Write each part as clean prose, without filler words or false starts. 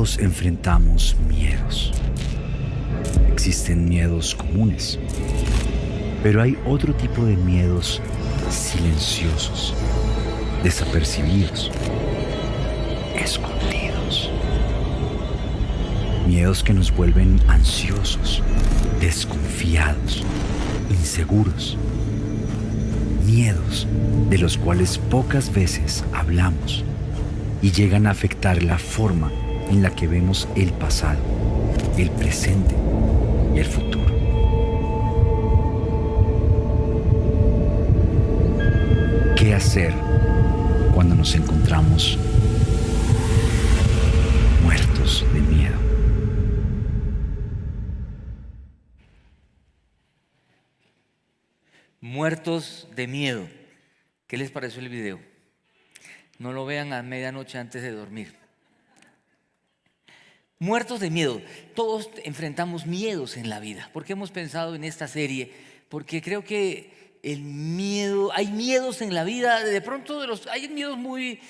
Todos enfrentamos miedos. Existen miedos comunes, pero hay otro tipo de miedos silenciosos, desapercibidos, escondidos. Miedos que nos vuelven ansiosos, desconfiados, inseguros. Miedos de los cuales pocas veces hablamos y llegan a afectar la forma en la que vemos el pasado, el presente y el futuro. ¿Qué hacer cuando nos encontramos muertos de miedo? Muertos de miedo. ¿Qué les pareció el video? No lo vean a medianoche antes de dormir. Muertos de miedo. Todos enfrentamos miedos en la vida. ¿Por qué hemos pensado en esta serie? Porque creo que el miedo, hay miedos en la vida, de pronto hay miedos muy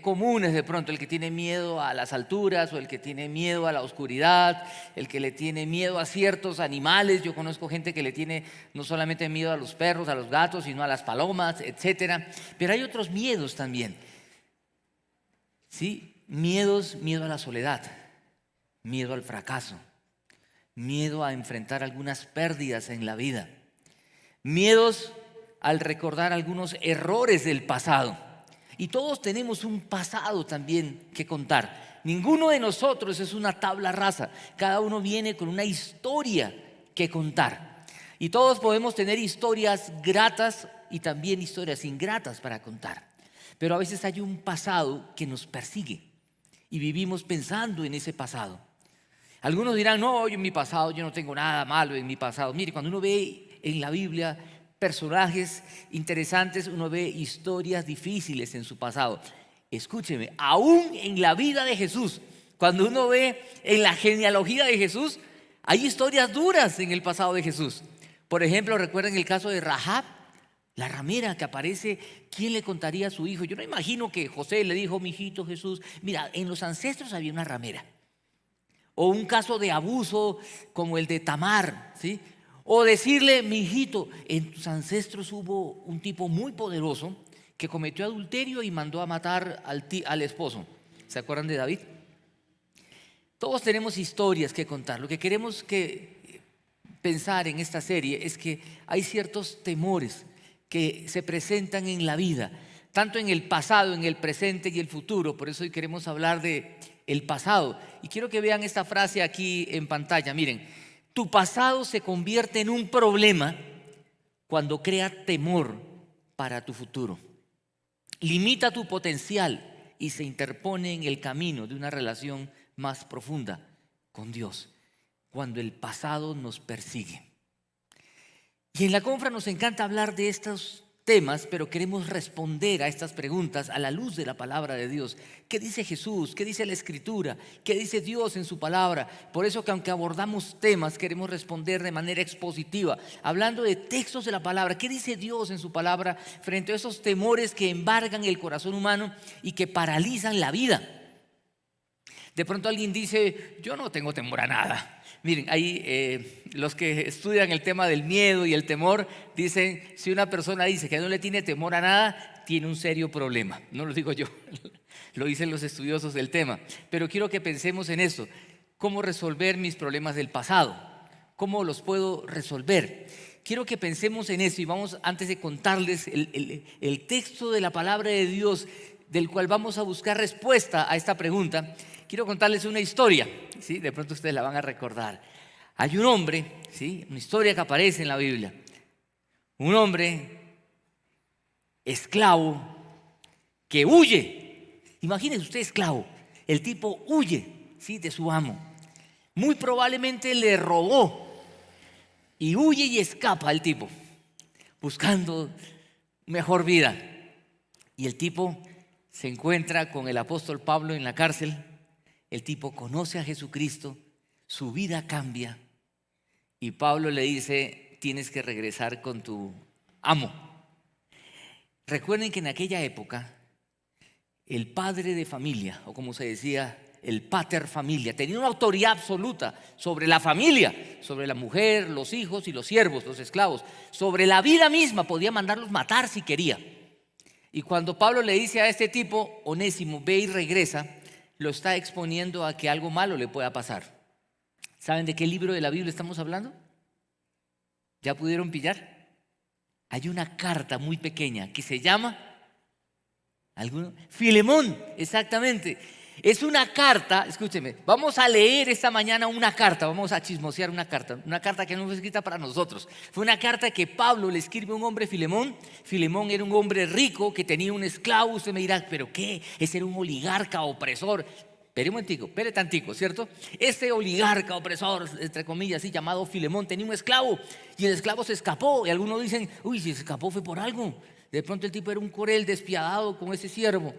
comunes de pronto, el que tiene miedo a las alturas o el que tiene miedo a la oscuridad, el que le tiene miedo a ciertos animales. Yo conozco gente que le tiene no solamente miedo a los perros, a los gatos, sino a las palomas, etcétera. Pero hay otros miedos también, ¿sí? Miedo a la soledad, miedo al fracaso, miedo a enfrentar algunas pérdidas en la vida. Miedos al recordar algunos errores del pasado. Y todos tenemos un pasado también que contar. Ninguno de nosotros es una tabla rasa. Cada uno viene con una historia que contar. Y todos podemos tener historias gratas y también historias ingratas para contar. Pero a veces hay un pasado que nos persigue y vivimos pensando en ese pasado. Algunos dirán, no, yo en mi pasado yo no tengo nada malo en mi pasado. Mire, cuando uno ve en la Biblia personajes interesantes, uno ve historias difíciles en su pasado. Escúcheme, aún en la vida de Jesús, cuando uno ve en la genealogía de Jesús, hay historias duras en el pasado de Jesús. Por ejemplo, recuerden el caso de Rahab, la ramera que aparece. ¿Quién le contaría a su hijo? Yo no imagino que José le dijo, mi hijito Jesús, mira, en los ancestros había una ramera. O un caso de abuso como el de Tamar, ¿sí? O decirle, mi hijito, en tus ancestros hubo un tipo muy poderoso que cometió adulterio y mandó a matar al esposo. ¿Se acuerdan de David? Todos tenemos historias que contar. Lo que queremos pensar en esta serie es que hay ciertos temores que se presentan en la vida, tanto en el pasado, en el presente y el futuro. Por eso hoy queremos hablar de el pasado. Y quiero que vean esta frase aquí en pantalla. Miren, tu pasado se convierte en un problema cuando crea temor para tu futuro. Limita tu potencial y se interpone en el camino de una relación más profunda con Dios, cuando el pasado nos persigue. Y en la Confra nos encanta hablar de estos temas, pero queremos responder a estas preguntas a la luz de la palabra de Dios. ¿Qué dice Jesús? ¿Qué dice la Escritura? ¿Qué dice Dios en su palabra? Por eso que aunque abordamos temas, queremos responder de manera expositiva, hablando de textos de la palabra. ¿Qué dice Dios en su palabra frente a esos temores que embargan el corazón humano y que paralizan la vida? De pronto alguien dice, yo no tengo temor a nada. Miren, ahí los que estudian el tema del miedo y el temor dicen, si una persona dice que no le tiene temor a nada, tiene un serio problema. No lo digo yo, lo dicen los estudiosos del tema. Pero quiero que pensemos en esto. ¿Cómo resolver mis problemas del pasado? ¿Cómo los puedo resolver? Quiero que pensemos en eso y vamos, antes de contarles el texto de la palabra de Dios, del cual vamos a buscar respuesta a esta pregunta, quiero contarles una historia, ¿sí? De pronto ustedes la van a recordar. Hay un hombre, ¿sí? Una historia que aparece en la Biblia. Un hombre esclavo que huye. Imagínense usted esclavo. El tipo huye, ¿sí? De su amo. Muy probablemente le robó y huye y escapa el tipo, buscando mejor vida. Y el tipo se encuentra con el apóstol Pablo en la cárcel. El tipo conoce a Jesucristo, su vida cambia y Pablo le dice, tienes que regresar con tu amo. Recuerden que en aquella época el padre de familia, o como se decía, el pater familia. Tenía una autoridad absoluta sobre la familia, sobre la mujer, los hijos y los siervos, los esclavos. Sobre la vida misma podía mandarlos matar si quería. Y cuando Pablo le dice a este tipo, Onésimo, ve y regresa, lo está exponiendo a que algo malo le pueda pasar. ¿Saben de qué libro de la Biblia estamos hablando? ¿Ya pudieron pillar? Hay una carta muy pequeña que se llama Filemón, exactamente. Es una carta, escúcheme, vamos a leer esta mañana una carta, vamos a chismosear una carta que no fue escrita para nosotros. Fue una carta que Pablo le escribe a un hombre, Filemón. Filemón era un hombre rico que tenía un esclavo. Usted me dirá, ¿pero qué? Ese era un oligarca opresor. Espere tantico, ¿cierto? Este oligarca opresor, entre comillas, así llamado Filemón, tenía un esclavo y el esclavo se escapó. Y algunos dicen, uy, si se escapó fue por algo. De pronto el tipo era un cruel despiadado con ese siervo.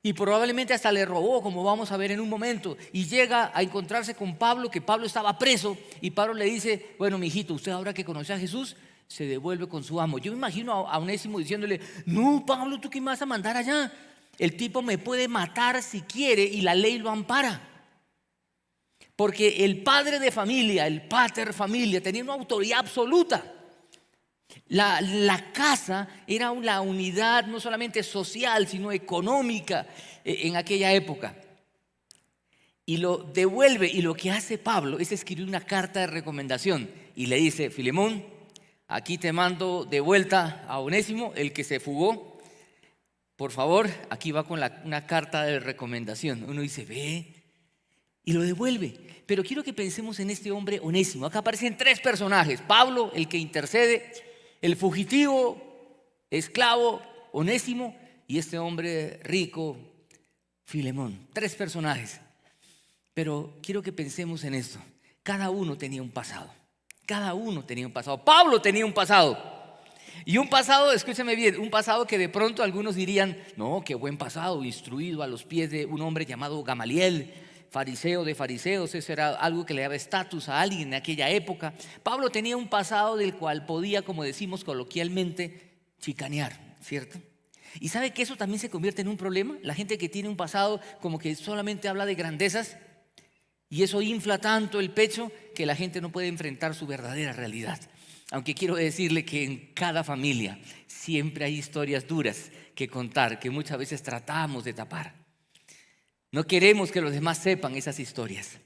Y probablemente hasta le robó, como vamos a ver en un momento. Y llega a encontrarse con Pablo, que Pablo estaba preso. Y Pablo le dice, bueno, mijito, usted ahora que conoce a Jesús, se devuelve con su amo. Yo me imagino a Onésimo diciéndole, no, Pablo, ¿tú qué me vas a mandar allá? El tipo me puede matar si quiere y la ley lo ampara. Porque el padre de familia, el pater familia, tenía una autoridad absoluta. La casa era una unidad no solamente social, sino económica en aquella época. Y lo devuelve, y lo que hace Pablo es escribir una carta de recomendación. Y le dice, Filemón, aquí te mando de vuelta a Onésimo, el que se fugó. Por favor, aquí va con una carta de recomendación. Uno dice, ve, y lo devuelve. Pero quiero que pensemos en este hombre Onésimo. Acá aparecen tres personajes. Pablo, el que intercede, el fugitivo, esclavo, Onésimo, y este hombre rico, Filemón. Tres personajes. Pero quiero que pensemos en esto. Cada uno tenía un pasado. Cada uno tenía un pasado. Pablo tenía un pasado. Y un pasado, escúchame bien, un pasado que de pronto algunos dirían, no, qué buen pasado, instruido a los pies de un hombre llamado Gamaliel, fariseo de fariseos. Eso era algo que le daba estatus a alguien en aquella época. Pablo tenía un pasado del cual podía, como decimos coloquialmente, chicanear, ¿cierto? ¿Y sabe que eso también se convierte en un problema? La gente que tiene un pasado como que solamente habla de grandezas, y eso infla tanto el pecho que la gente no puede enfrentar su verdadera realidad. Aunque quiero decirle que en cada familia siempre hay historias duras que contar, que muchas veces tratamos de tapar. No queremos que los demás sepan esas historias.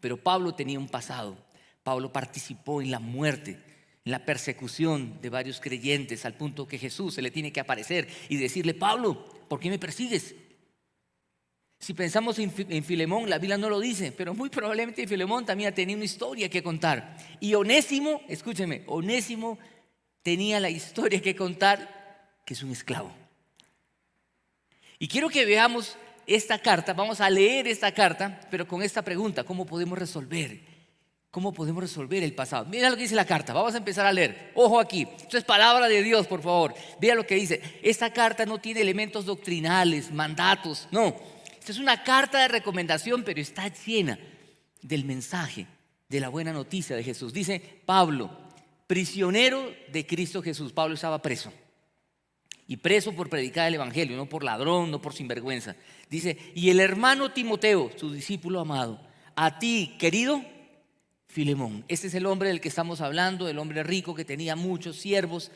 Pero Pablo tenía un pasado. Pablo participó en la muerte, en la persecución de varios creyentes, al punto que Jesús se le tiene que aparecer y decirle, Pablo, ¿por qué me persigues? Si pensamos en Filemón, la Biblia no lo dice, pero muy probablemente Filemón también tenía una historia que contar. Y Onésimo, escúcheme, Onésimo tenía la historia que contar, que es un esclavo. Y quiero que veamos esta carta, vamos a leer esta carta, pero con esta pregunta, ¿cómo podemos resolver? ¿Cómo podemos resolver el pasado? Mira lo que dice la carta, vamos a empezar a leer. Ojo aquí, esto es palabra de Dios, por favor. Vea lo que dice. Esta carta no tiene elementos doctrinales, mandatos, no. Esta es una carta de recomendación, pero está llena del mensaje, de la buena noticia de Jesús. Dice Pablo, prisionero de Cristo Jesús. Pablo estaba preso. Y preso por predicar el evangelio, no por ladrón, no por sinvergüenza. Dice, y el hermano Timoteo, su discípulo amado, a ti, querido Filemón. Este es el hombre del que estamos hablando, el hombre rico que tenía muchos siervos.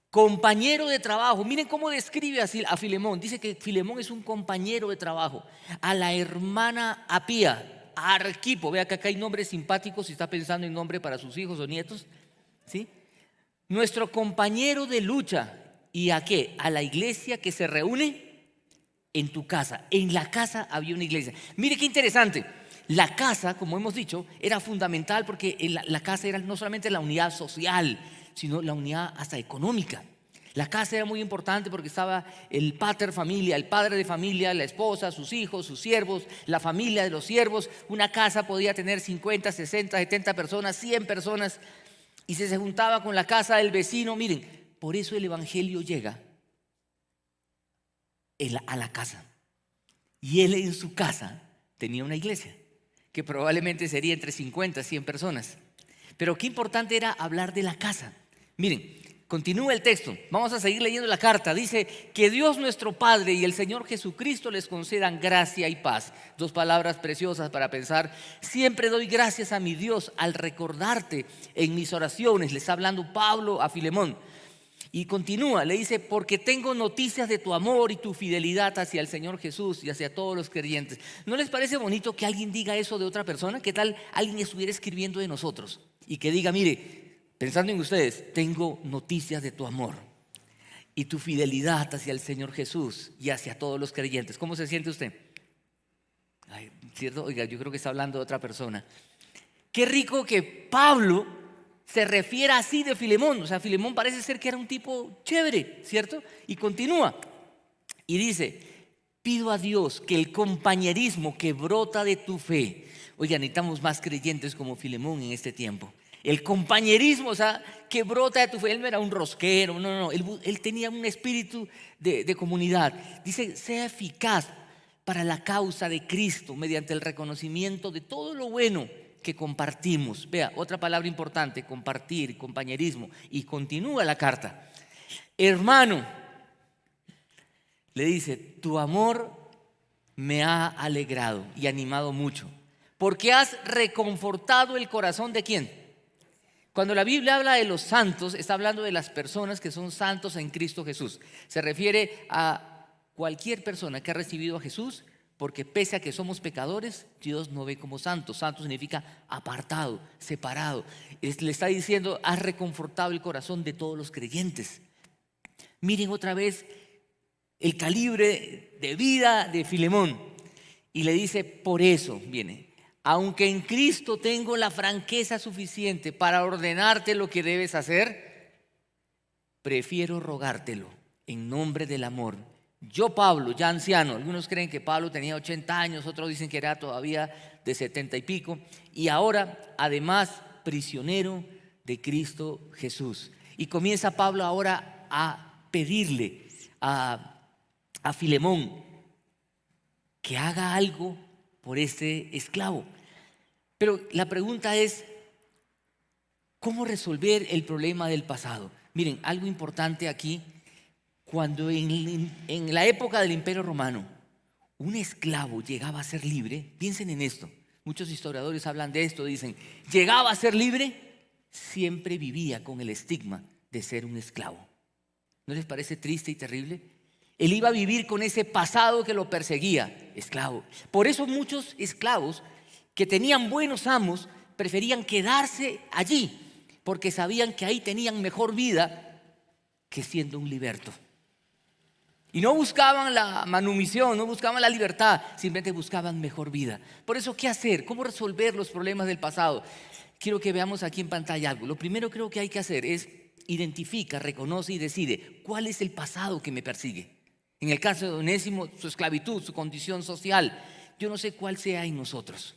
Compañero de trabajo. Miren cómo describe así a Filemón. Dice que Filemón es un compañero de trabajo. A la hermana Apía, a Arquipo. Vea que acá hay nombres simpáticos si está pensando en nombre para sus hijos o nietos, ¿sí? Nuestro compañero de lucha. ¿Y a qué? A la iglesia que se reúne en tu casa. En la casa había una iglesia. Mire qué interesante. La casa, como hemos dicho, era fundamental porque la casa era no solamente la unidad social, sino la unidad hasta económica. La casa era muy importante porque estaba el pater familia, el padre de familia, la esposa, sus hijos, sus siervos, la familia de los siervos. Una casa podía tener 50, 60, 70 personas, 100 personas, y se juntaba con la casa del vecino. Miren, por eso el evangelio llega a la casa. Y él en su casa tenía una iglesia que probablemente sería entre 50 y 100 personas. Pero qué importante era hablar de la casa. Miren, Continúa el texto, vamos a seguir leyendo la carta. Dice que Dios nuestro Padre y el Señor Jesucristo les concedan gracia y paz. Dos palabras preciosas para pensar. Siempre doy gracias a mi Dios al recordarte en mis oraciones. Le está hablando Pablo a Filemón. Y continúa, le dice, porque tengo noticias de tu amor y tu fidelidad hacia el Señor Jesús y hacia todos los creyentes. ¿No les parece bonito que alguien diga eso de otra persona? ¿Qué tal alguien estuviera escribiendo de nosotros? Y que diga, mire, pensando en ustedes, tengo noticias de tu amor y tu fidelidad hacia el Señor Jesús y hacia todos los creyentes. ¿Cómo se siente usted? Ay, ¿cierto? Oiga, yo creo que está hablando de otra persona. Qué rico que Pablo se refiera así de Filemón. O sea, Filemón parece ser que era un tipo chévere, ¿cierto? Y continúa y dice, pido a Dios que el compañerismo que brota de tu fe. Oiga, necesitamos más creyentes como Filemón en este tiempo. El compañerismo, o sea, que brota de tu fe. Él no era un rosquero, no. Él tenía un espíritu de comunidad. Dice, sea eficaz para la causa de Cristo mediante el reconocimiento de todo lo bueno que compartimos. Vea, otra palabra importante, compartir, compañerismo. Y continúa la carta. Hermano, le dice, tu amor me ha alegrado y animado mucho, porque has reconfortado el corazón ¿de quién? Cuando la Biblia habla de los santos, está hablando de las personas que son santos en Cristo Jesús. Se refiere a cualquier persona que ha recibido a Jesús, porque pese a que somos pecadores, Dios no ve como santos. Santo significa apartado, separado. Le está diciendo, has reconfortado el corazón de todos los creyentes. Miren otra vez el calibre de vida de Filemón. Y le dice, por eso viene. Aunque en Cristo tengo la franqueza suficiente para ordenarte lo que debes hacer, prefiero rogártelo en nombre del amor. Yo, Pablo, ya anciano, algunos creen que Pablo tenía 80 años, otros dicen que era todavía de 70 y pico, y ahora, además, prisionero de Cristo Jesús. Y comienza Pablo ahora a pedirle a Filemón que haga algo por este esclavo. Pero la pregunta es, ¿cómo resolver el problema del pasado? Miren, algo importante aquí, cuando en la época del Imperio Romano un esclavo llegaba a ser libre, piensen en esto, muchos historiadores hablan de esto, dicen, llegaba a ser libre, siempre vivía con el estigma de ser un esclavo. ¿No les parece triste y terrible? Él iba a vivir con ese pasado que lo perseguía, esclavo. Por eso muchos esclavos que tenían buenos amos preferían quedarse allí, porque sabían que ahí tenían mejor vida que siendo un liberto. Y no buscaban la manumisión, no buscaban la libertad, simplemente buscaban mejor vida. Por eso, ¿qué hacer? ¿Cómo resolver los problemas del pasado? Quiero que veamos aquí en pantalla algo. Lo primero creo que hay que hacer es identifica, reconoce y decide cuál es el pasado que me persigue. En el caso de Onésimo, su esclavitud, su condición social. Yo no sé cuál sea en nosotros.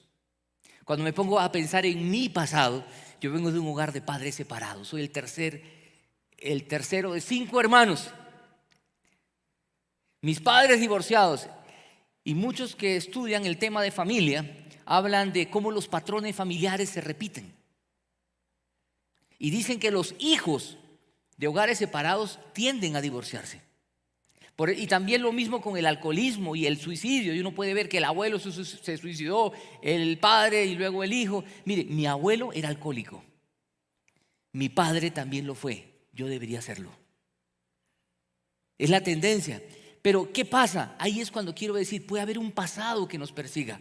Cuando me pongo a pensar en mi pasado, yo vengo de un hogar de padres separados. Soy el tercero de 5 hermanos. Mis padres divorciados. Y muchos que estudian el tema de familia hablan de cómo los patrones familiares se repiten. Y dicen que los hijos de hogares separados tienden a divorciarse. Y también lo mismo con el alcoholismo y el suicidio. Y uno puede ver que el abuelo se suicidó, el padre y luego el hijo. Mire, mi abuelo era alcohólico. Mi padre también lo fue. Yo debería serlo. Es la tendencia. Pero ¿qué pasa? Ahí es cuando quiero decir, puede haber un pasado que nos persiga.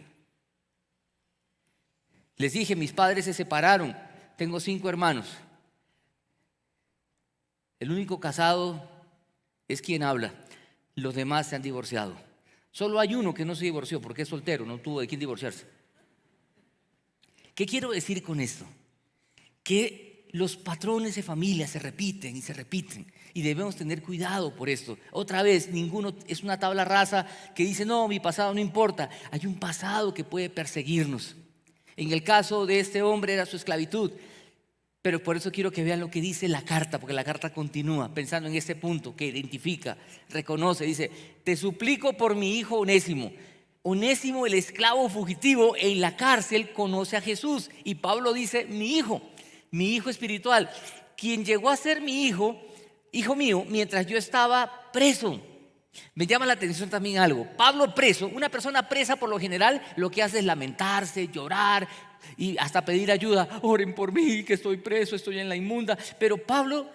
Les dije, mis padres se separaron. Tengo 5 hermanos. El único casado es quien habla. Los demás se han divorciado. Solo hay uno que no se divorció porque es soltero, no tuvo de quién divorciarse. ¿Qué quiero decir con esto? Que los patrones de familia se repiten y debemos tener cuidado por esto. Otra vez, ninguno es una tabla rasa que dice, no, mi pasado no importa. Hay un pasado que puede perseguirnos. En el caso de este hombre era su esclavitud. Pero por eso quiero que vean lo que dice la carta, porque la carta continúa pensando en este punto que identifica, reconoce, dice, te suplico por mi hijo Onésimo. Onésimo, el esclavo fugitivo en la cárcel, conoce a Jesús. Y Pablo dice, mi hijo espiritual, quien llegó a ser mi hijo hijo mío, mientras yo estaba preso. Me llama la atención también algo. Pablo preso, una persona presa por lo general lo que hace es lamentarse, llorar y hasta pedir ayuda. Oren por mí, que estoy preso, estoy en la inmunda. Pero Pablo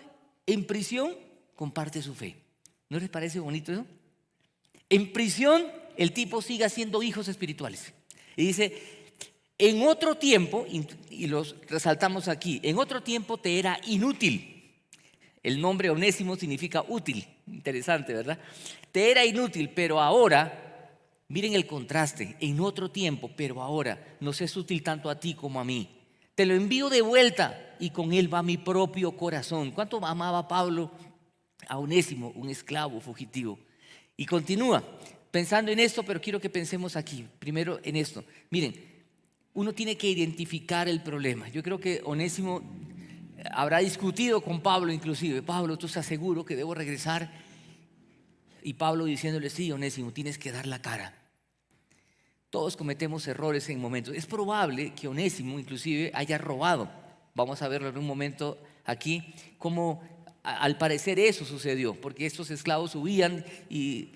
en prisión comparte su fe. ¿No les parece bonito eso? En prisión el tipo sigue haciendo hijos espirituales. Y dice, en otro tiempo, y los resaltamos aquí, en otro tiempo te era inútil. El nombre Onésimo significa útil. Interesante, ¿verdad? Te era inútil, pero ahora, miren el contraste, en otro tiempo, pero ahora nos es útil tanto a ti como a mí. Te lo envío de vuelta y con él va mi propio corazón. ¿Cuánto amaba Pablo a Onésimo, un esclavo fugitivo? Y continúa pensando en esto, pero quiero que pensemos aquí, primero en esto. Miren, uno tiene que identificar el problema. Yo creo que Onésimo habrá discutido con Pablo inclusive. Pablo, ¿tú estás seguro que debo regresar? Y Pablo diciéndole, sí, Onésimo, tienes que dar la cara. Todos cometemos errores en momentos. Es probable que Onésimo inclusive haya robado. Vamos a verlo en un momento aquí, cómo al parecer eso sucedió, porque estos esclavos huían y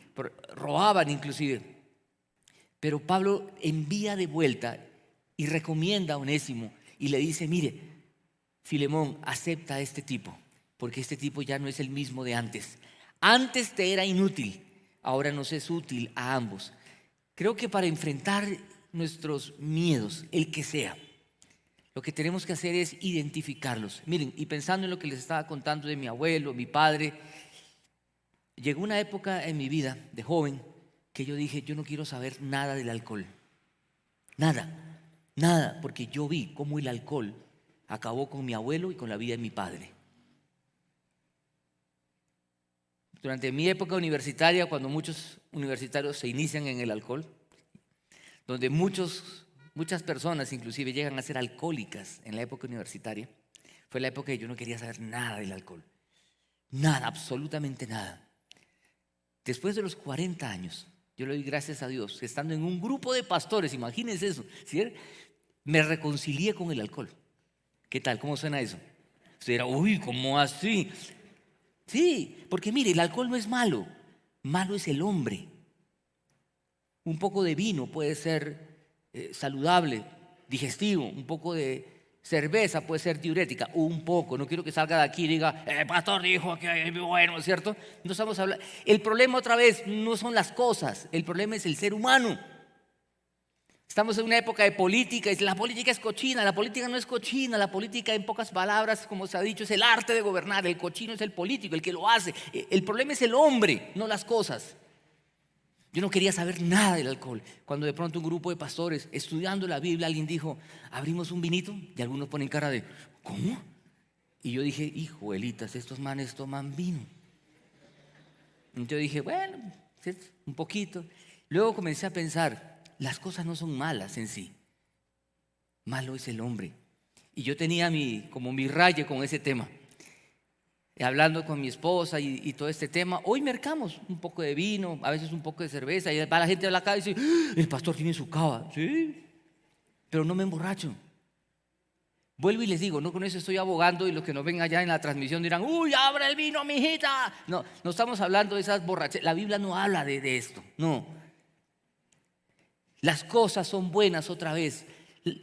robaban inclusive. Pero Pablo envía de vuelta y recomienda a Onésimo y le dice, mire, Filemón, acepta a este tipo, porque este tipo ya no es el mismo de antes. Antes te era inútil, ahora nos es útil a ambos. Creo que para enfrentar nuestros miedos, el que sea, lo que tenemos que hacer es identificarlos. Miren, y pensando en lo que les estaba contando de mi abuelo, mi padre, llegó una época en mi vida de joven que yo dije, yo no quiero saber nada del alcohol. Nada, porque yo vi cómo el alcohol acabó con mi abuelo y con la vida de mi padre. Durante mi época universitaria, cuando muchos universitarios se inician en el alcohol, donde muchas personas inclusive llegan a ser alcohólicas en la época universitaria, fue la época que yo no quería saber nada del alcohol. Nada, absolutamente nada. Después de los 40 años, yo le doy gracias a Dios que estando en un grupo de pastores, imagínense eso, ¿sí? Me reconcilié con el alcohol. ¿Qué tal? ¿Cómo suena eso? Usted dirá, uy, ¿cómo así? Sí, porque mire, el alcohol no es malo, malo es el hombre. Un poco de vino puede ser saludable, digestivo, un poco de cerveza puede ser diurética, un poco. No quiero que salga de aquí y diga, el pastor dijo que es bueno, ¿cierto? No estamos hablando. El problema otra vez no son las cosas, el problema es el ser humano. Estamos en una época de política y la política es cochina. La política no es cochina. La política, en pocas palabras, como se ha dicho, es el arte de gobernar. El cochino es el político, el que lo hace. El problema es el hombre, no las cosas. Yo no quería saber nada del alcohol. Cuando de pronto un grupo de pastores estudiando la Biblia, alguien dijo, abrimos un vinito, y algunos ponen cara de, ¿cómo? Y yo dije, hijuelitas, estos manes toman vino. Entonces yo dije, bueno, un poquito. Luego comencé a pensar, las cosas no son malas en sí. Malo es el hombre. Y yo tenía como mi raye con ese tema. Hablando con mi esposa y todo este tema, hoy mercamos un poco de vino, a veces un poco de cerveza, y va la gente a la casa y dice, el pastor tiene su cava. Sí, pero no me emborracho. Vuelvo y les digo, no con eso estoy abogando, y los que nos ven allá en la transmisión dirán, uy, abre el vino, mijita. No estamos hablando de esas borracheras. La Biblia no habla de esto, no. Las cosas son buenas otra vez.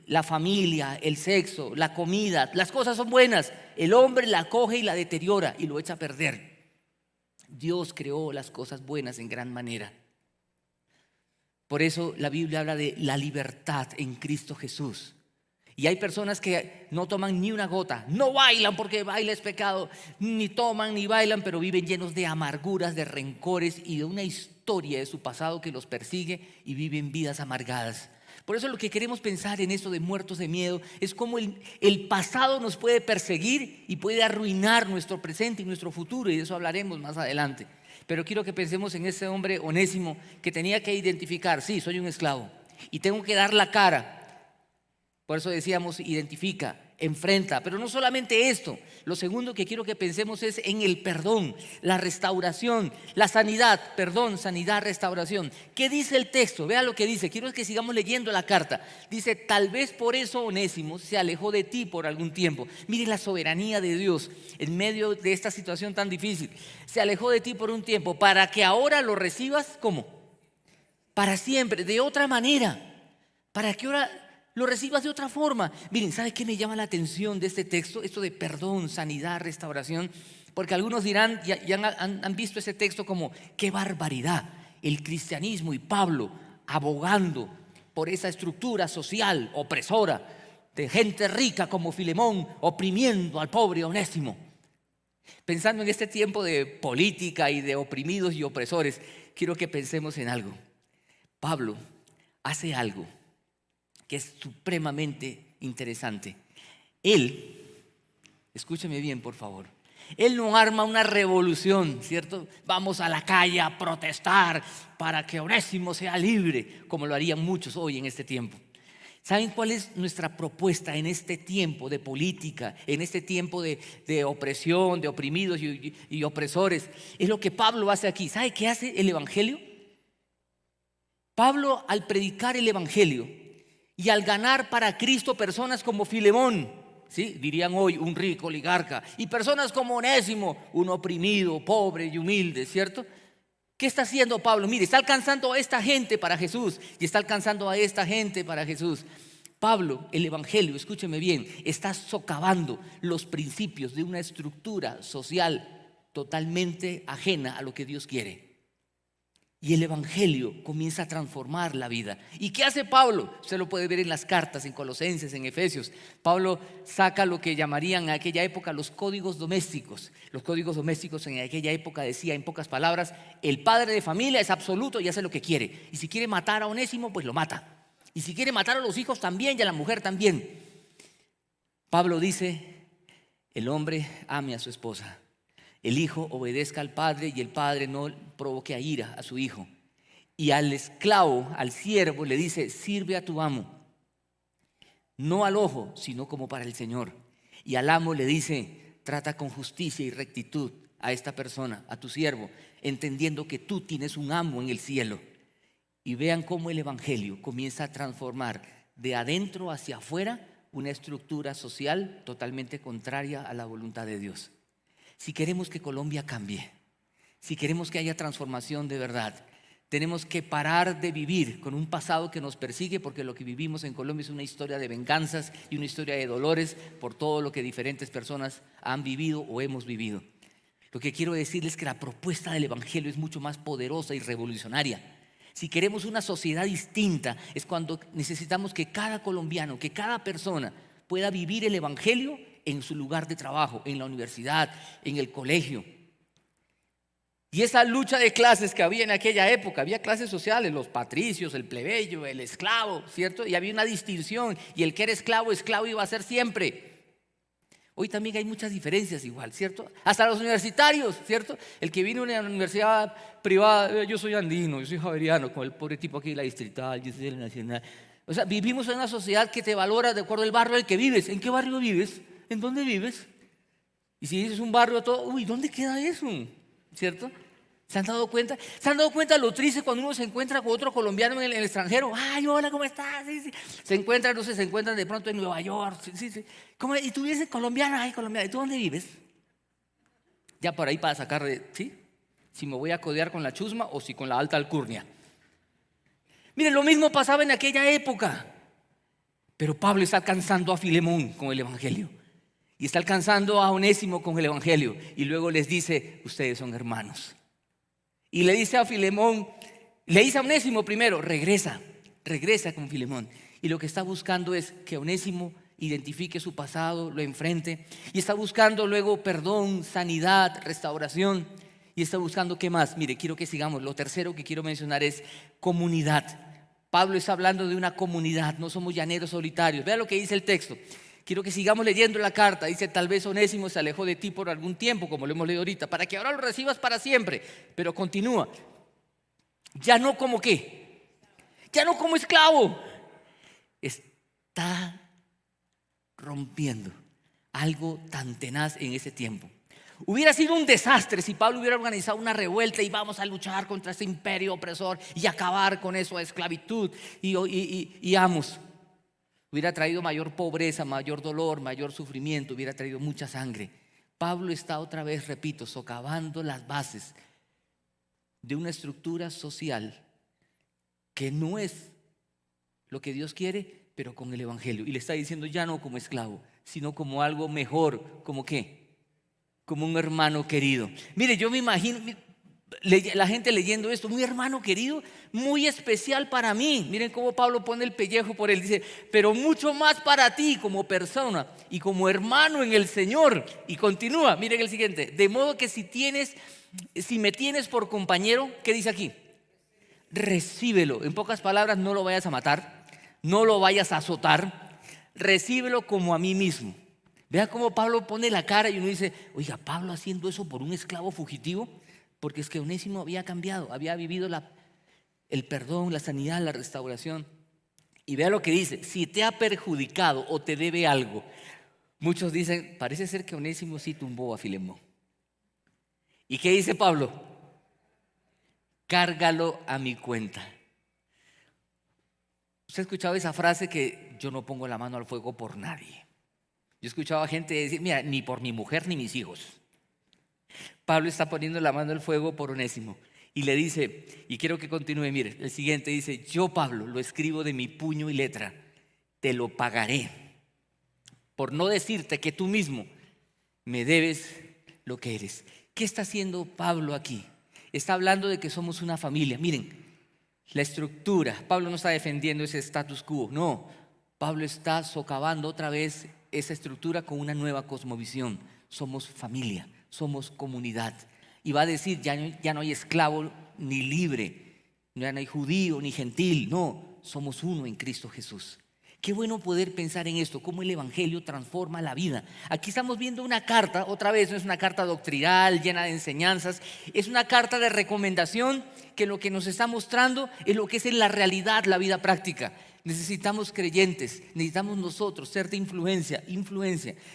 La familia, el sexo, la comida, las cosas son buenas. El hombre la coge y la deteriora y lo echa a perder. Dios creó las cosas buenas en gran manera. Por eso la Biblia habla de la libertad en Cristo Jesús. Y hay personas que no toman ni una gota, no bailan porque bailar es pecado, ni toman ni bailan, pero viven llenos de amarguras, de rencores y de una historia de su pasado que los persigue y viven vidas amargadas. Por eso lo que queremos pensar en esto de muertos de miedo es cómo el pasado nos puede perseguir y puede arruinar nuestro presente y nuestro futuro, y de eso hablaremos más adelante. Pero quiero que pensemos en ese hombre Onésimo que tenía que identificar, sí, soy un esclavo y tengo que dar la cara, Por eso decíamos, identifica, enfrenta. Pero no solamente esto. Lo segundo que quiero que pensemos es en el perdón, la restauración, la sanidad. Perdón, sanidad, restauración. ¿Qué dice el texto? Vea lo que dice. Quiero que sigamos leyendo la carta. Dice, tal vez por eso Onésimo se alejó de ti por algún tiempo. Mire la soberanía de Dios en medio de esta situación tan difícil. Se alejó de ti por un tiempo para que ahora lo recibas, ¿cómo? Para siempre, de otra manera. Para que ahora lo recibas de otra forma. Miren, ¿sabe qué me llama la atención de este texto? Esto de perdón, sanidad, restauración. Porque algunos dirán, ya han visto ese texto como, qué barbaridad. El cristianismo y Pablo abogando por esa estructura social opresora de gente rica como Filemón, oprimiendo al pobre Onésimo. Pensando en este tiempo de política y de oprimidos y opresores, quiero que pensemos en algo. Pablo hace algo que es supremamente interesante. Él, escúcheme bien por favor, él no arma una revolución, ¿cierto? Vamos a la calle a protestar para que Onésimo sea libre, como lo harían muchos hoy en este tiempo. ¿Saben cuál es nuestra propuesta en este tiempo de política, en este tiempo de opresión, de oprimidos y opresores? Es lo que Pablo hace aquí. ¿Sabe qué hace el Evangelio? Pablo, al predicar el Evangelio y al ganar para Cristo personas como Filemón, ¿sí? Dirían hoy un rico oligarca, y personas como Onésimo, un oprimido, pobre y humilde, ¿cierto? ¿Qué está haciendo Pablo? Mire, está alcanzando a esta gente para Jesús y está alcanzando a esta gente para Jesús. Pablo, el Evangelio, escúcheme bien, está socavando los principios de una estructura social totalmente ajena a lo que Dios quiere. Y el Evangelio comienza a transformar la vida. ¿Y qué hace Pablo? Usted lo puede ver en las cartas, en Colosenses, en Efesios. Pablo saca lo que llamarían en aquella época los códigos domésticos. Los códigos domésticos en aquella época decía, en pocas palabras, el padre de familia es absoluto y hace lo que quiere. Y si quiere matar a Onésimo, pues lo mata. Y si quiere matar a los hijos también y a la mujer también. Pablo dice, el hombre ame a su esposa. El hijo obedezca al padre y el padre no provoque a ira a su hijo. Y al esclavo, al siervo, le dice, sirve a tu amo, no al ojo, sino como para el Señor. Y al amo le dice, trata con justicia y rectitud a esta persona, a tu siervo, entendiendo que tú tienes un amo en el cielo. Y vean cómo el Evangelio comienza a transformar de adentro hacia afuera una estructura social totalmente contraria a la voluntad de Dios. Si queremos que Colombia cambie, si queremos que haya transformación de verdad, tenemos que parar de vivir con un pasado que nos persigue, porque lo que vivimos en Colombia es una historia de venganzas y una historia de dolores por todo lo que diferentes personas han vivido o hemos vivido. Lo que quiero decirles es que la propuesta del Evangelio es mucho más poderosa y revolucionaria. Si queremos una sociedad distinta, es cuando necesitamos que cada colombiano, que cada persona pueda vivir el Evangelio en su lugar de trabajo, en la universidad, en el colegio. Y esa lucha de clases que había en aquella época, había clases sociales, los patricios, el plebeyo, el esclavo, ¿cierto? Y había una distinción, y el que era esclavo, esclavo iba a ser siempre. Hoy también hay muchas diferencias igual, ¿cierto? Hasta los universitarios, ¿cierto? El que vino a una universidad privada, yo soy andino, yo soy javeriano, como el pobre tipo aquí de la distrital, yo soy de la nacional. O sea, vivimos en una sociedad que te valora de acuerdo al barrio en el que vives. ¿En qué barrio vives? ¿En dónde vives? Y si dices un barrio todo, uy, ¿dónde queda eso? ¿Cierto? ¿Se han dado cuenta? ¿Se han dado cuenta lo triste cuando uno se encuentra con otro colombiano en el extranjero? Ay, hola, ¿cómo estás? Sí, sí. Se encuentran de pronto en Nueva York. Sí, sí. ¿Cómo? ¿Y tú vives colombiana? Ay, colombiana. ¿Y tú dónde vives? Ya por ahí para sacar de, ¿sí? Si me voy a codear con la chusma o si con la alta alcurnia. Miren, lo mismo pasaba en aquella época. Pero Pablo está alcanzando a Filemón con el Evangelio. Y está alcanzando a Onésimo con el Evangelio. Y luego les dice, ustedes son hermanos. Y le dice a Filemón, le dice a Onésimo primero, regresa con Filemón. Y lo que está buscando es que Onésimo identifique su pasado, lo enfrente. Y está buscando luego perdón, sanidad, restauración. Y está buscando, ¿qué más? Mire, quiero que sigamos. Lo tercero que quiero mencionar es comunidad. Pablo está hablando de una comunidad, no somos llaneros solitarios. Vea lo que dice el texto. Quiero que sigamos leyendo la carta. Dice, tal vez Onésimo se alejó de ti por algún tiempo, como lo hemos leído ahorita, para que ahora lo recibas para siempre. Pero continúa. Ya no como qué. Ya no como esclavo. Está rompiendo algo tan tenaz en ese tiempo. Hubiera sido un desastre si Pablo hubiera organizado una revuelta y vamos a luchar contra ese imperio opresor y acabar con eso, esclavitud y amos. Hubiera traído mayor pobreza, mayor dolor, mayor sufrimiento, hubiera traído mucha sangre. Pablo está otra vez, repito, socavando las bases de una estructura social que no es lo que Dios quiere, pero con el evangelio. Y le está diciendo ya no como esclavo, sino como algo mejor. ¿Como qué? Como un hermano querido. Mire, yo me imagino la gente leyendo esto, muy hermano querido, muy especial para mí. Miren cómo Pablo pone el pellejo por él, dice, pero mucho más para ti como persona y como hermano en el Señor. Y continúa, miren el siguiente, de modo que si me tienes por compañero, ¿qué dice aquí? Recíbelo. En pocas palabras, no lo vayas a matar, no lo vayas a azotar, recíbelo como a mí mismo. Vea cómo Pablo pone la cara y uno dice, oiga, Pablo haciendo eso por un esclavo fugitivo, porque es que Onésimo había cambiado, había vivido el perdón, la sanidad, la restauración. Y vea lo que dice, si te ha perjudicado o te debe algo. Muchos dicen, parece ser que Onésimo sí tumbó a Filemón. ¿Y qué dice Pablo? Cárgalo a mi cuenta. ¿Usted ha escuchado esa frase que yo no pongo la mano al fuego por nadie? Yo he escuchado a gente decir, mira, ni por mi mujer ni mis hijos. Pablo está poniendo la mano al fuego por Onésimo y le dice, y quiero que continúe, mire, el siguiente dice, yo Pablo lo escribo de mi puño y letra, te lo pagaré, por no decirte que tú mismo me debes lo que eres. ¿Qué está haciendo Pablo aquí? Está hablando de que somos una familia. Miren, la estructura, Pablo no está defendiendo ese status quo, no, Pablo está socavando otra vez esa estructura con una nueva cosmovisión. Somos familia, somos comunidad. Y va a decir, ya no hay esclavo ni libre, ya no hay judío ni gentil, no, somos uno en Cristo Jesús. Qué bueno poder pensar en esto, cómo el evangelio transforma la vida. Aquí estamos viendo una carta, otra vez no es una carta doctrinal llena de enseñanzas, es una carta de recomendación que lo que nos está mostrando es lo que es en la realidad la vida práctica. Necesitamos creyentes, necesitamos nosotros ser de influencia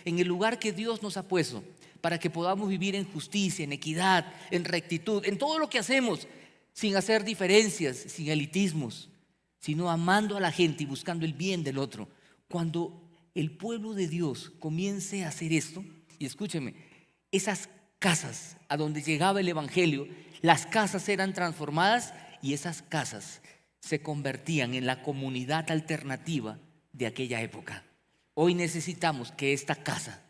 en el lugar que Dios nos ha puesto para que podamos vivir en justicia, en equidad, en rectitud, en todo lo que hacemos, sin hacer diferencias, sin elitismos, sino amando a la gente y buscando el bien del otro. Cuando el pueblo de Dios comience a hacer esto, y escúcheme, esas casas a donde llegaba el evangelio, las casas eran transformadas y esas casas se convertían en la comunidad alternativa de aquella época. Hoy necesitamos que esta casa,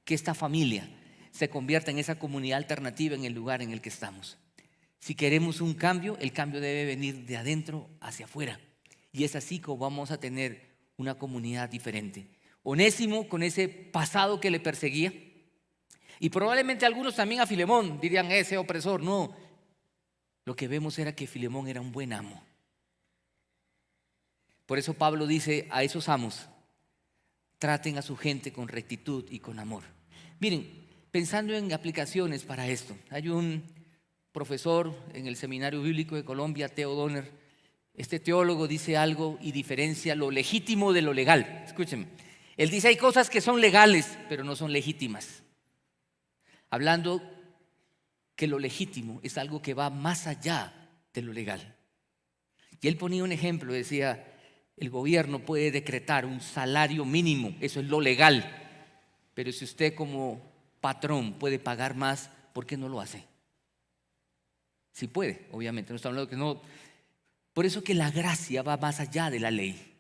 que esta familia se convierta en esa comunidad alternativa en el lugar en el que estamos. Si queremos un cambio, el cambio debe venir de adentro hacia afuera. Y es así como vamos a tener una comunidad diferente. Onésimo, con ese pasado que le perseguía, y probablemente algunos también a Filemón dirían, ese opresor. No, lo que vemos era que Filemón era un buen amo. Por eso Pablo dice a esos amos, traten a su gente con rectitud y con amor. Miren, pensando en aplicaciones para esto, hay un profesor en el Seminario Bíblico de Colombia, Theo Donner. Este teólogo dice algo y diferencia lo legítimo de lo legal. Escúchenme, él dice hay cosas que son legales pero no son legítimas, hablando que lo legítimo es algo que va más allá de lo legal. Y él ponía un ejemplo, decía, el gobierno puede decretar un salario mínimo, eso es lo legal, pero si usted como patrón puede pagar más, ¿por qué no lo hace? Sí puede, obviamente, no estamos hablando que no. Por eso que la gracia va más allá de la ley.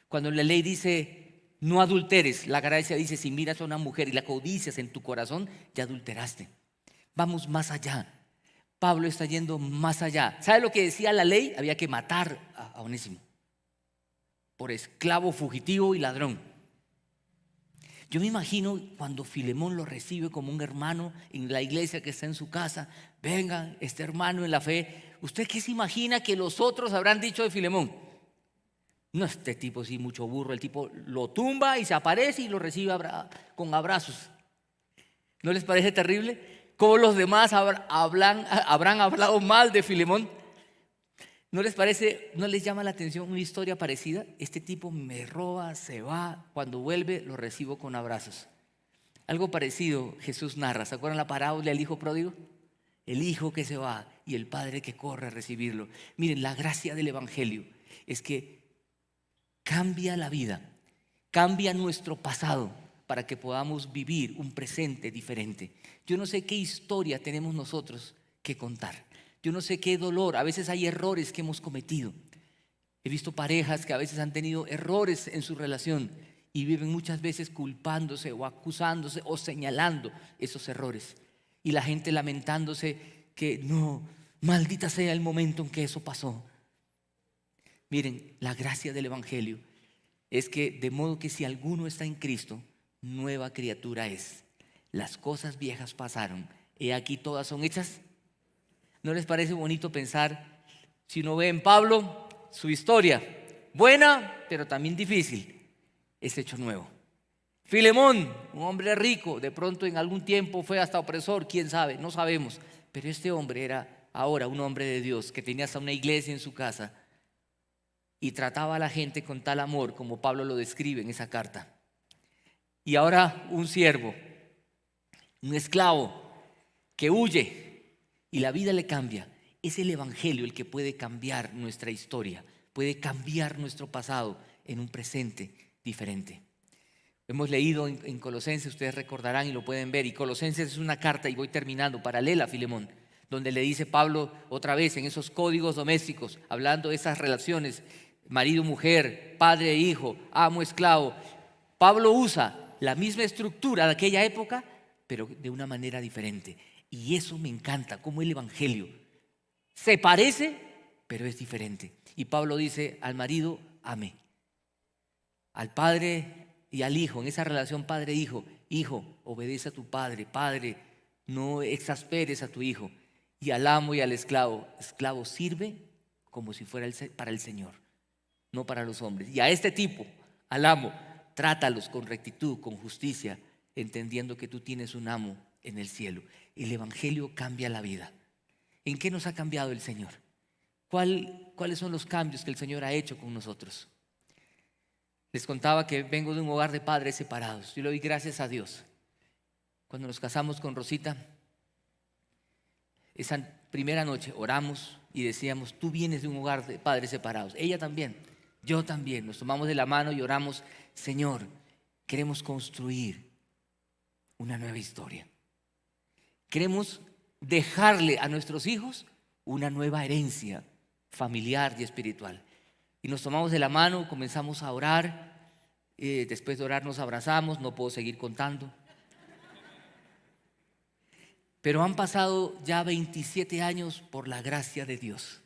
Cuando la ley dice no adulteres, la gracia dice si miras a una mujer y la codicias en tu corazón, ya adulteraste. Vamos más allá. Pablo está yendo más allá. ¿Sabe lo que decía la ley? Había que matar a Onésimo por esclavo fugitivo y ladrón. Yo me imagino cuando Filemón lo recibe como un hermano en la iglesia que está en su casa. Venga, este hermano en la fe. ¿Usted qué se imagina que los otros habrán dicho de Filemón? No, este tipo sí, mucho burro. El tipo lo tumba y se aparece y lo recibe con abrazos. ¿No les parece terrible? ¿Cómo los demás habrán hablado mal de Filemón? ¿No les parece, no les llama la atención una historia parecida? Este tipo me roba, se va, cuando vuelve lo recibo con abrazos. Algo parecido Jesús narra. ¿Se acuerdan la parábola del hijo pródigo? El hijo que se va y el padre que corre a recibirlo. Miren, la gracia del evangelio es que cambia la vida, cambia nuestro pasado para que podamos vivir un presente diferente. Yo no sé qué historia tenemos nosotros que contar. Yo no sé qué dolor, a veces hay errores que hemos cometido. He visto parejas que a veces han tenido errores en su relación y viven muchas veces culpándose o acusándose o señalando esos errores. Y la gente lamentándose que no, maldita sea el momento en que eso pasó. Miren, la gracia del evangelio es que de modo que si alguno está en Cristo, nueva criatura es. Las cosas viejas pasaron, he aquí todas son hechas. ¿No les parece bonito pensar, si uno ve en Pablo su historia, buena pero también difícil, es hecho nuevo? Filemón, un hombre rico, de pronto en algún tiempo fue hasta opresor, quién sabe, no sabemos. Pero este hombre era ahora un hombre de Dios que tenía hasta una iglesia en su casa y trataba a la gente con tal amor como Pablo lo describe en esa carta. Y ahora un siervo, un esclavo que huye y la vida le cambia. Es el evangelio el que puede cambiar nuestra historia, puede cambiar nuestro pasado en un presente diferente. Hemos leído en Colosenses, ustedes recordarán y lo pueden ver, y Colosenses es una carta, y voy terminando, paralela a Filemón, donde le dice Pablo otra vez en esos códigos domésticos, hablando de esas relaciones, marido-mujer, padre-hijo, amo-esclavo. Pablo usa la misma estructura de aquella época, pero de una manera diferente. Y eso me encanta, como el evangelio se parece, pero es diferente. Y Pablo dice al marido, ame. Al padre y al hijo, en esa relación padre-hijo, hijo, obedece a tu padre, padre, no exasperes a tu hijo. Y al amo y al esclavo, esclavo, sirve como si fuera para el Señor, no para los hombres. Y a este tipo, al amo, trátalos con rectitud, con justicia, entendiendo que tú tienes un amo en el cielo. El evangelio cambia la vida. ¿En qué nos ha cambiado el Señor? ¿Cuáles son los cambios que el Señor ha hecho con nosotros? Les contaba que vengo de un hogar de padres separados. Yo le doy gracias a Dios. Cuando nos casamos con Rosita, esa primera noche oramos y decíamos, tú vienes de un hogar de padres separados. Ella también, yo también. Nos tomamos de la mano y oramos, Señor, queremos construir una nueva historia. Queremos dejarle a nuestros hijos una nueva herencia familiar y espiritual. Y nos tomamos de la mano, comenzamos a orar, después de orar nos abrazamos, no puedo seguir contando. Pero han pasado ya 27 años por la gracia de Dios.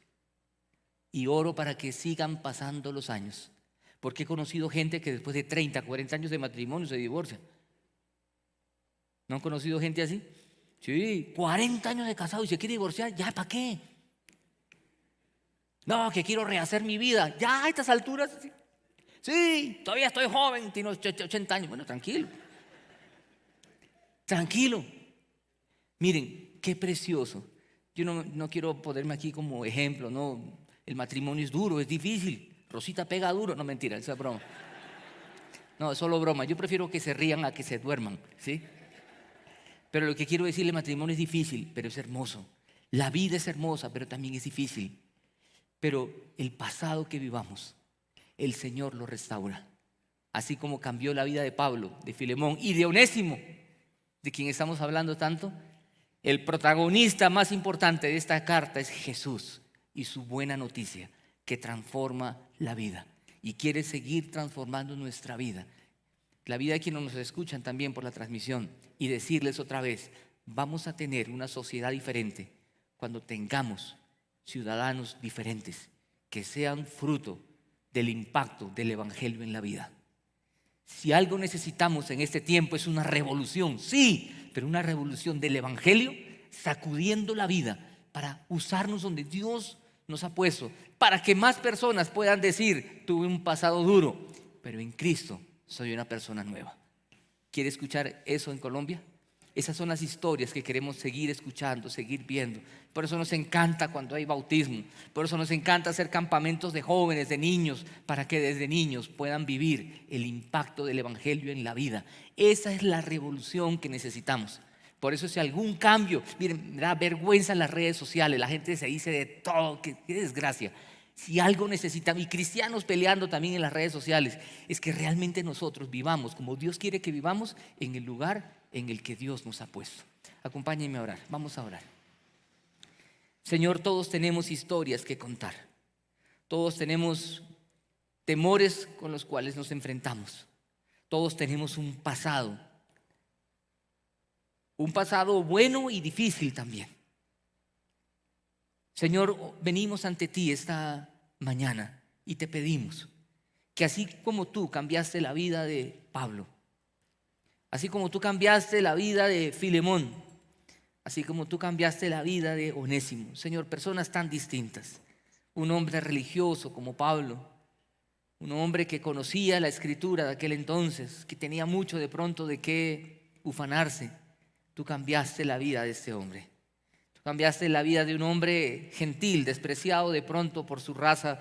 Y oro para que sigan pasando los años. Porque he conocido gente que después de 30, 40 años de matrimonio se divorcia. ¿No han conocido gente así? Sí, 40 años de casado y se quiere divorciar, ¿ya para qué? No, que quiero rehacer mi vida. Ya a estas alturas, sí, todavía estoy joven, tengo 80 años. Bueno, tranquilo. Tranquilo. Miren, qué precioso. Yo no quiero ponerme aquí como ejemplo, no. El matrimonio es duro, es difícil. Rosita pega duro. No, mentira, esa es broma. No, es solo broma. Yo prefiero que se rían a que se duerman, ¿sí? Pero lo que quiero decirle, el matrimonio es difícil, pero es hermoso. La vida es hermosa, pero también es difícil. Pero el pasado que vivamos, el Señor lo restaura. Así como cambió la vida de Pablo, de Filemón y de Onésimo, de quien estamos hablando tanto. El protagonista más importante de esta carta es Jesús y su buena noticia que transforma la vida y quiere seguir transformando nuestra vida. La vida de quienes nos escuchan también por la transmisión, y decirles otra vez, vamos a tener una sociedad diferente cuando tengamos ciudadanos diferentes que sean fruto del impacto del evangelio en la vida. Si algo necesitamos en este tiempo es una revolución, sí, pero una revolución del evangelio, sacudiendo la vida para usarnos donde Dios nos ha puesto, para que más personas puedan decir, tuve un pasado duro, pero en Cristo soy una persona nueva. ¿Quiere escuchar eso en Colombia? Esas son las historias que queremos seguir escuchando, seguir viendo. Por eso nos encanta cuando hay bautismo. Por eso nos encanta hacer campamentos de jóvenes, de niños, para que desde niños puedan vivir el impacto del evangelio en la vida. Esa es la revolución que necesitamos. Por eso si algún cambio, miren, me da vergüenza en las redes sociales, la gente se dice de todo, qué desgracia. Si algo necesitamos, y cristianos peleando también en las redes sociales, es que realmente nosotros vivamos como Dios quiere que vivamos en el lugar en el que Dios nos ha puesto. Acompáñenme a orar, vamos a orar. Señor, todos tenemos historias que contar. Todos tenemos temores con los cuales nos enfrentamos. Todos tenemos un pasado bueno y difícil también. Señor, venimos ante ti esta mañana y te pedimos que así como tú cambiaste la vida de Pablo, así como tú cambiaste la vida de Filemón, así como tú cambiaste la vida de Onésimo, Señor, personas tan distintas, un hombre religioso como Pablo, un hombre que conocía la escritura de aquel entonces, que tenía mucho de pronto de qué ufanarse, tú cambiaste la vida de este hombre. Cambiaste la vida de un hombre gentil, despreciado de pronto por su raza,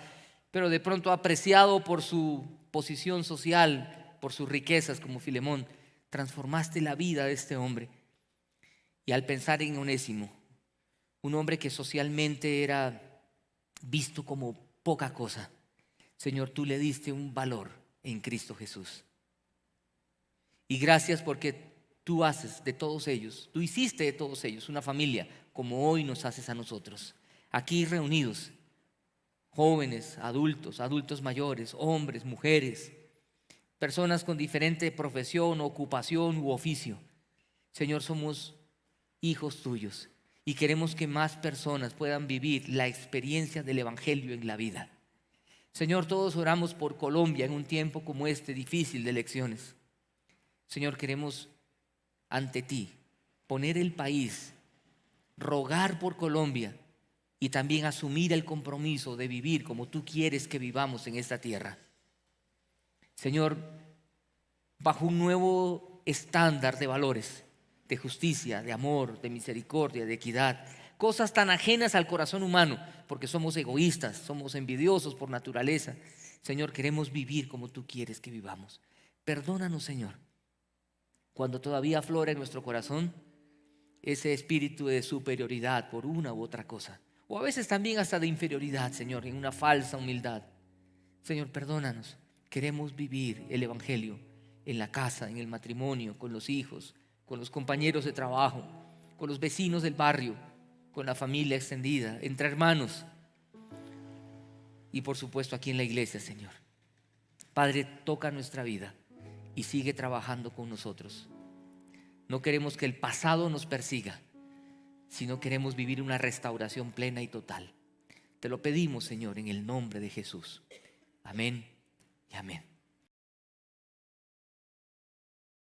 pero de pronto apreciado por su posición social, por sus riquezas como Filemón. Transformaste la vida de este hombre. Y al pensar en Onésimo, un hombre que socialmente era visto como poca cosa, Señor, tú le diste un valor en Cristo Jesús. Y gracias porque tú haces de todos ellos, tú hiciste de todos ellos una familia, como hoy nos haces a nosotros, aquí reunidos, jóvenes, adultos mayores, hombres, mujeres, personas con diferente profesión, ocupación u oficio. Señor, somos hijos tuyos y queremos que más personas puedan vivir la experiencia del evangelio en la vida. Señor, todos oramos por Colombia en un tiempo como este difícil de elecciones. Señor, queremos ante ti poner el país, rogar por Colombia y también asumir el compromiso de vivir como tú quieres que vivamos en esta tierra. Señor, bajo un nuevo estándar de valores, de justicia, de amor, de misericordia, de equidad, cosas tan ajenas al corazón humano, porque somos egoístas, somos envidiosos por naturaleza. Señor, queremos vivir como tú quieres que vivamos. Perdónanos, Señor, cuando todavía aflora en nuestro corazón ese espíritu de superioridad por una u otra cosa, o a veces también hasta de inferioridad, Señor, en una falsa humildad. Señor, perdónanos. Queremos vivir el evangelio en la casa, en el matrimonio, con los hijos, con los compañeros de trabajo, con los vecinos del barrio, con la familia extendida, entre hermanos y por supuesto aquí en la iglesia, Señor. Padre, toca nuestra vida y sigue trabajando con nosotros. No queremos que el pasado nos persiga, sino queremos vivir una restauración plena y total. Te lo pedimos, Señor, en el nombre de Jesús. Amén y amén.